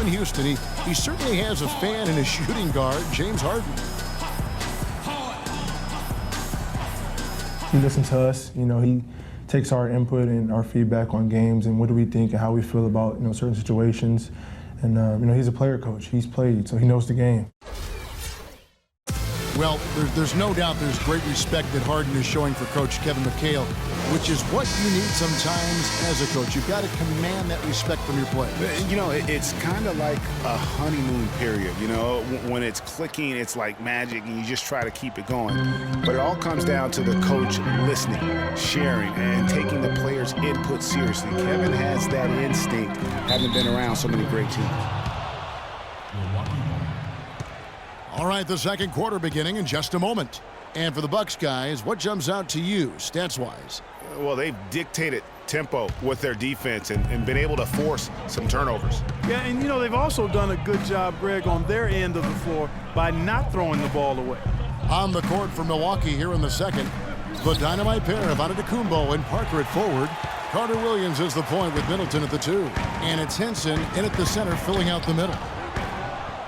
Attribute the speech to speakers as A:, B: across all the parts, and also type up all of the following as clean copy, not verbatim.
A: in Houston. He certainly has a fan in his shooting guard, James Harden.
B: He listens to us. You know, he takes our input and our feedback on games and what do we think and how we feel about, you know, certain situations. And, you know, he's a player coach. He's played, so he knows the game.
A: Well, there's no doubt there's great respect that Harden is showing for Coach Kevin McHale, which is what you need sometimes as a coach. You've got to command that respect from your players.
C: You know, it's kind of like a honeymoon period. You know, when it's clicking, it's like magic, and you just try to keep it going. But it all comes down to the coach listening, sharing, and taking the players' input seriously. Kevin has that instinct, having been around so many great teams.
A: All right, the second quarter beginning in just a moment. And for the Bucks guys, what jumps out to you stats-wise?
C: Well, they've dictated tempo with their defense and been able to force some turnovers.
D: Yeah, and you know, they've also done a good job, Greg, on their end of the floor by not throwing the ball away.
A: On the court for Milwaukee here in the second, the dynamite pair of Antetokounmpo and Parker at forward. Carter Williams is the point with Middleton at the 2. And it's Henson in at the center filling out the middle.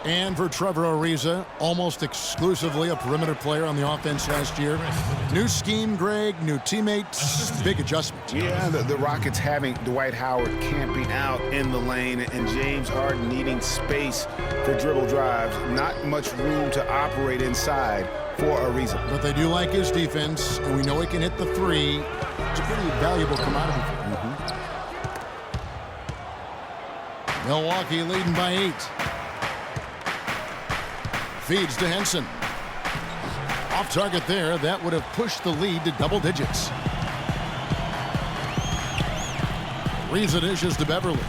A: And for Trevor Ariza, almost exclusively a perimeter player on the offense last year. New scheme, Greg, new teammates, big adjustment.
C: Yeah, the Rockets having Dwight Howard camping out in the lane and James Harden needing space for dribble drives. Not much room to operate inside for Ariza.
A: But they do like his defense, and we know he can hit the 3. It's a pretty valuable commodity for him. Milwaukee leading by 8. Feeds to Henson. Off target there. That would have pushed the lead to double digits. Ariza dishes to Beverly.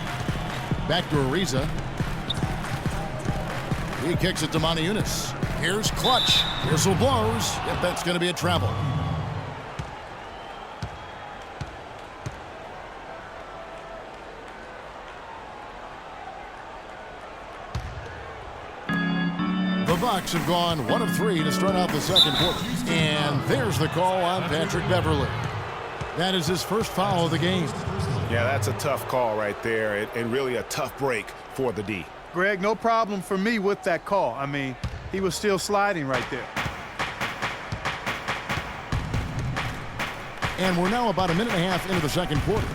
A: Back to Ariza. He kicks it to Moniunas. Here's Clutch. Whistle blows. Yep, that's going to be a travel. The Bucks have gone 1 of 3 to start out the second quarter. And there's the call on Patrick Beverly. That is his first foul of the game.
C: Yeah, that's a tough call right there, and really a tough break for the D.
D: Greg, no problem for me with that call. I mean, he was still sliding right there.
A: And we're now about a minute and a half into the second quarter.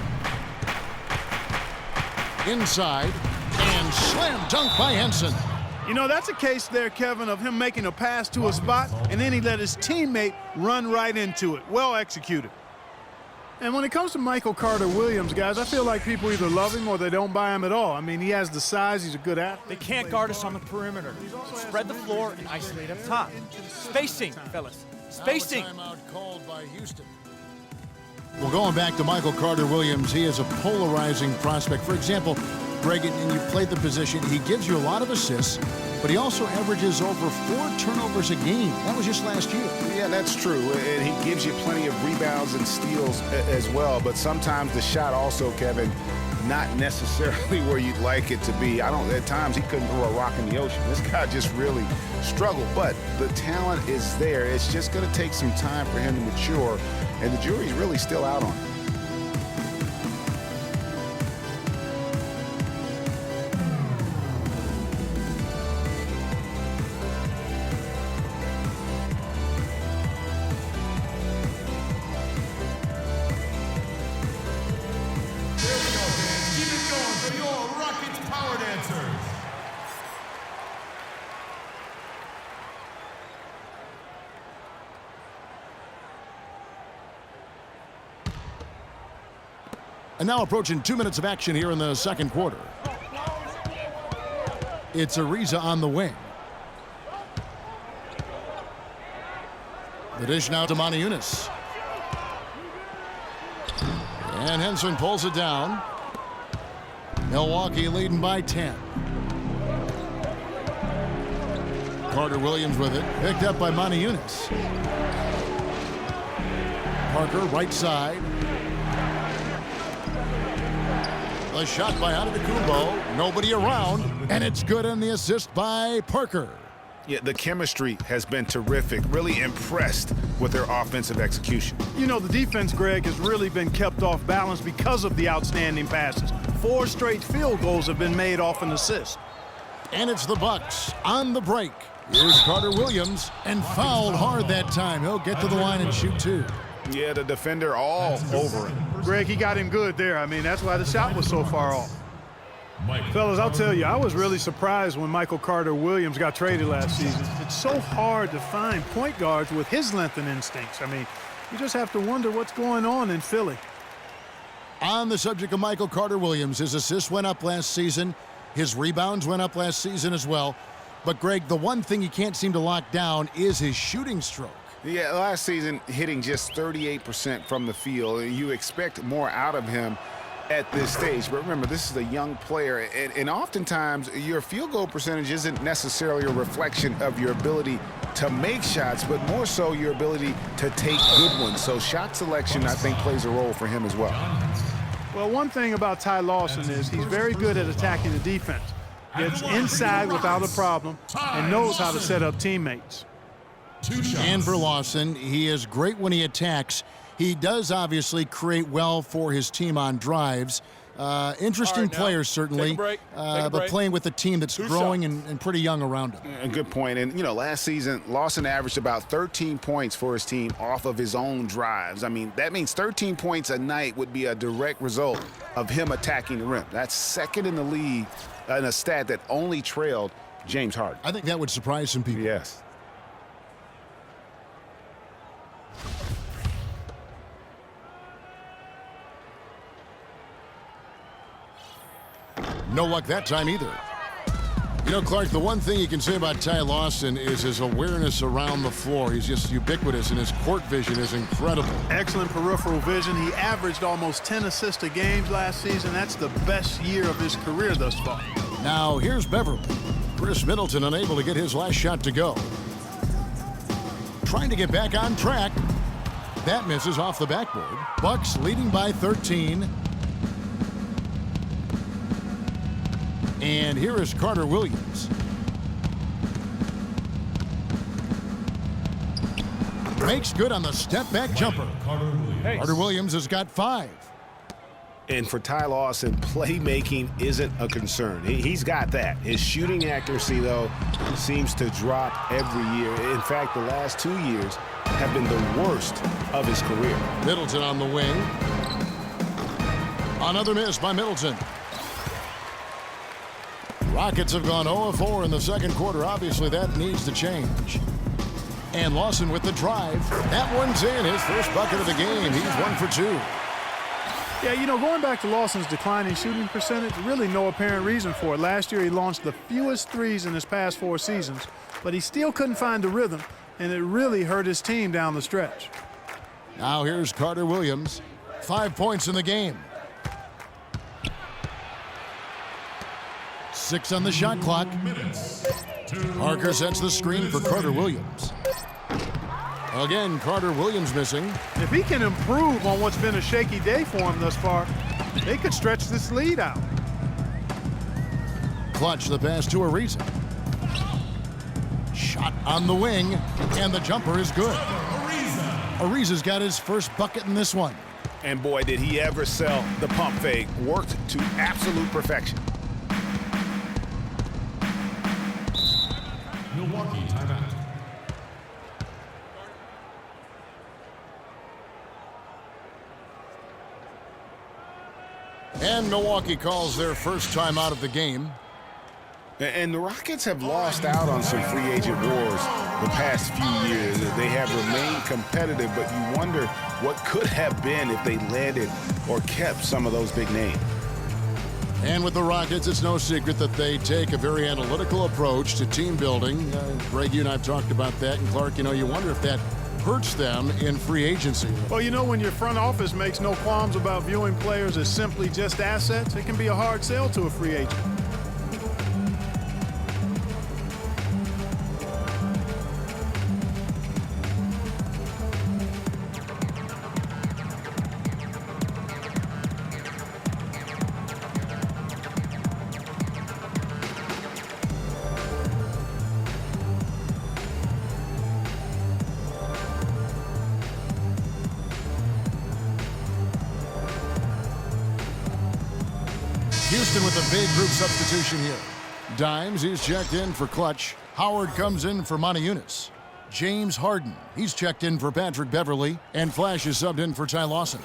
A: Inside, and slam dunk by Henson.
D: You know, that's a case there, Kevin, of him making a pass to a spot, and then he let his teammate run right into it. Well executed. And when it comes to Michael Carter-Williams, guys, I feel like people either love him or they don't buy him at all. I mean, he has the size. He's a good athlete.
E: They can't guard us on the perimeter. Spread the floor and isolate up top. Spacing, fellas. Spacing.
A: Timeout called by Houston. Well, going back to Michael Carter-Williams, he is a polarizing prospect. For example, Greg, and you played the position, he gives you a lot of assists, but he also averages over 4 turnovers a game. That was just last year.
C: Yeah, that's true. And he gives you plenty of rebounds and steals as well. But sometimes the shot also, Kevin, not necessarily where you'd like it to be. At times he couldn't throw a rock in the ocean. This guy just really struggled. But the talent is there. It's just going to take some time for him to mature. And the jury's really still out on him.
A: And now approaching 2 minutes of action here in the second quarter. It's Ariza on the wing. The dish now to Moniunas. And Henson pulls it down. Milwaukee leading by 10. Carter Williams with it. Picked up by Moniunas. Parker right side. A shot by Antetokounmpo. Nobody around. And it's good on the assist by Parker.
C: Yeah, the chemistry has been terrific. Really impressed with their offensive execution.
D: You know, the defense, Greg, has really been kept off balance because of the outstanding passes. 4 straight field goals have been made off an assist.
A: And it's the Bucks on the break. Here's Carter Williams, and fouled hard that time. He'll get to the line and shoot two.
C: Yeah, the defender all over him.
D: Greg, he got him good there. I mean, that's why the shot was so far off. Fellas, I'll tell you, I was really surprised when Michael Carter Williams got traded last season. It's so hard to find point guards with his length and instincts. I mean, you just have to wonder what's going on in Philly.
A: On the subject of Michael Carter Williams, his assists went up last season. His rebounds went up last season as well. But, Greg, the one thing he can't seem to lock down is his shooting stroke.
C: Yeah, last season hitting just 38% from the field. You expect more out of him at this stage. But remember, this is a young player, and oftentimes your field goal percentage isn't necessarily a reflection of your ability to make shots, but more so your ability to take good ones. So shot selection, I think, plays a role for him as well.
D: Well, one thing about Ty Lawson is he's very good at attacking the defense. Gets inside without a problem and knows how to set up teammates.
A: And for Lawson, he is great when he attacks. He does obviously create well for his team on drives. Interesting player, certainly, but playing with a team that's growing and pretty young around him.
C: A good point. And, you know, last season, Lawson averaged about 13 points for his team off of his own drives. I mean, that means 13 points a night would be a direct result of him attacking the rim. That's second in the league in a stat that only trailed James Harden.
A: I think that would surprise some people.
C: Yes.
A: No luck that time either. You know, Clark, the one thing you can say about Ty Lawson is his awareness around the floor. He's just ubiquitous, and his court vision is incredible.
D: Excellent peripheral vision. He averaged almost 10 assists a game last season. That's the best year of his career thus far.
A: Now, here's Beverly. Chris Middleton unable to get his last shot to go. Trying to get back on track. That misses off the backboard. Bucks leading by 13. And here is Carter Williams. Makes good on the step-back jumper. Carter Williams has got 5.
C: And for Ty Lawson, playmaking isn't a concern. He's got that. His shooting accuracy, though, seems to drop every year. In fact, the last 2 years have been the worst of his career.
A: Middleton on the wing. Another miss by Middleton. Rockets have gone 0-4 in the second quarter. Obviously, that needs to change. And Lawson with the drive. That one's in. His first bucket of the game. He's 1 for 2.
D: Yeah, you know, going back to Lawson's declining shooting percentage, really no apparent reason for it. Last year, he launched the fewest threes in his past 4 seasons, but he still couldn't find the rhythm, and it really hurt his team down the stretch.
A: Now here's Carter Williams. 5 points in the game. 6 on the shot clock. Parker sets the screen for Carter Williams. Again, Carter Williams missing.
D: If he can improve on what's been a shaky day for him thus far, they could stretch this lead out.
A: Clutch the pass to Ariza. Shot on the wing, and the jumper is good. Ariza's got his first bucket in this one.
C: And boy, did he ever sell the pump fake. Worked to absolute perfection.
F: Milwaukee timeout.
A: And Milwaukee calls their first time out of the game.
C: And the Rockets have lost out on some free agent wars the past few years. They have remained competitive, but you wonder what could have been if they landed or kept some of those big names.
A: And with the Rockets, it's no secret that they take a very analytical approach to team building. Greg, you and I have talked about that. And Clark, you know, you wonder if that hurts them in free agency.
D: Well, you know, when your front office makes no qualms about viewing players as simply just assets, it can be a hard sell to a free agent.
A: Houston with a big group substitution here. Dimes, he's checked in for Clutch. Howard comes in for Monteunis. James Harden, he's checked in for Patrick Beverly. And Flash is subbed in for Ty Lawson.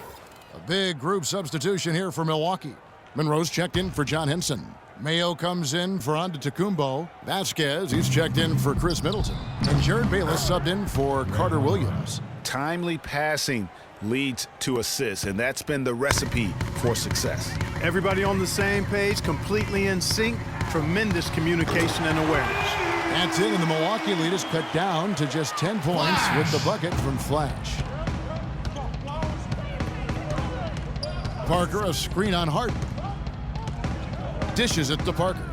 A: A big group substitution here for Milwaukee. Monroe's checked in for John Henson. Mayo comes in for Antetokounmpo. Vasquez, he's checked in for Chris Middleton. And Jared Bayless subbed in for Carter Williams.
C: Timely passing leads to assists, and that's been the recipe for success.
D: Everybody on the same page, completely in sync. Tremendous communication and awareness.
A: That's it, and the Milwaukee lead is cut down to just 10 points with the bucket from Flash. Parker, a screen on Harden. Dishes it to Parker.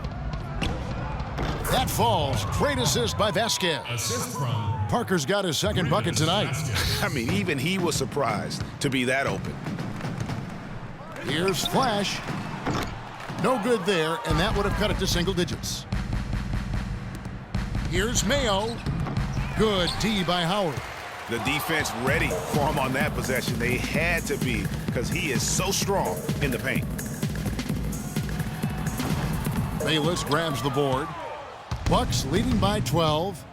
A: That falls. Great assist by Vasquez.
F: Assist from
A: Parker's got his second bucket tonight.
C: I mean, even he was surprised to be that open.
A: Here's Flash. No good there, and that would have cut it to single digits. Here's Mayo. Good D by Howard.
C: The defense ready for him on that possession. They had to be, because he is so strong in the paint.
A: Bayless grabs the board. Bucks leading by 12.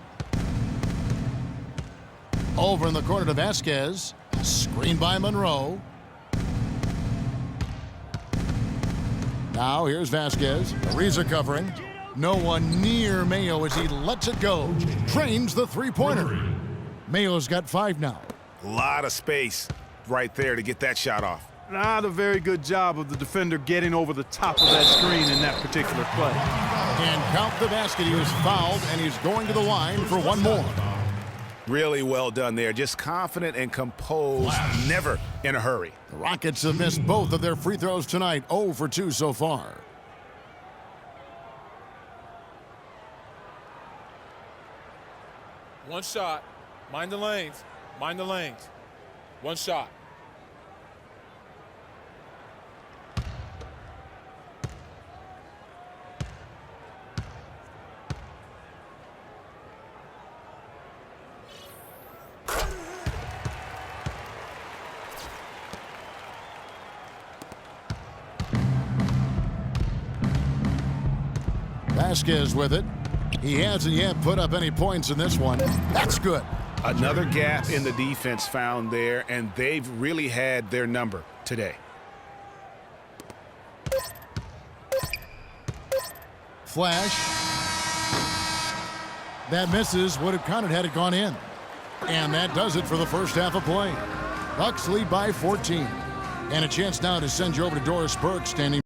A: Over in the corner to Vasquez. Screen by Monroe. Now here's Vasquez. Ariza covering. No one near Mayo as he lets it go. Trains the three-pointer. Mayo's got 5 now.
C: A lot of space right there to get that shot off.
D: Not a very good job of the defender getting over the top of that screen in that particular play.
A: And count the basket. He was fouled, and he's going to the line for one more.
C: Really well done there. Just confident and composed, never in a hurry.
A: The Rockets have missed both of their free throws tonight, 0 for 2 so far.
G: One shot. Mind the lanes. Mind the lanes. One shot.
A: Vasquez with it. He hasn't yet put up any points in this one. That's good.
C: Another gap in the defense found there, and they've really had their number today.
A: Flash. That misses. Would have counted had it gone in. And that does it for the first half of play. Bucks lead by 14. And a chance now to send you over to Doris Burke standing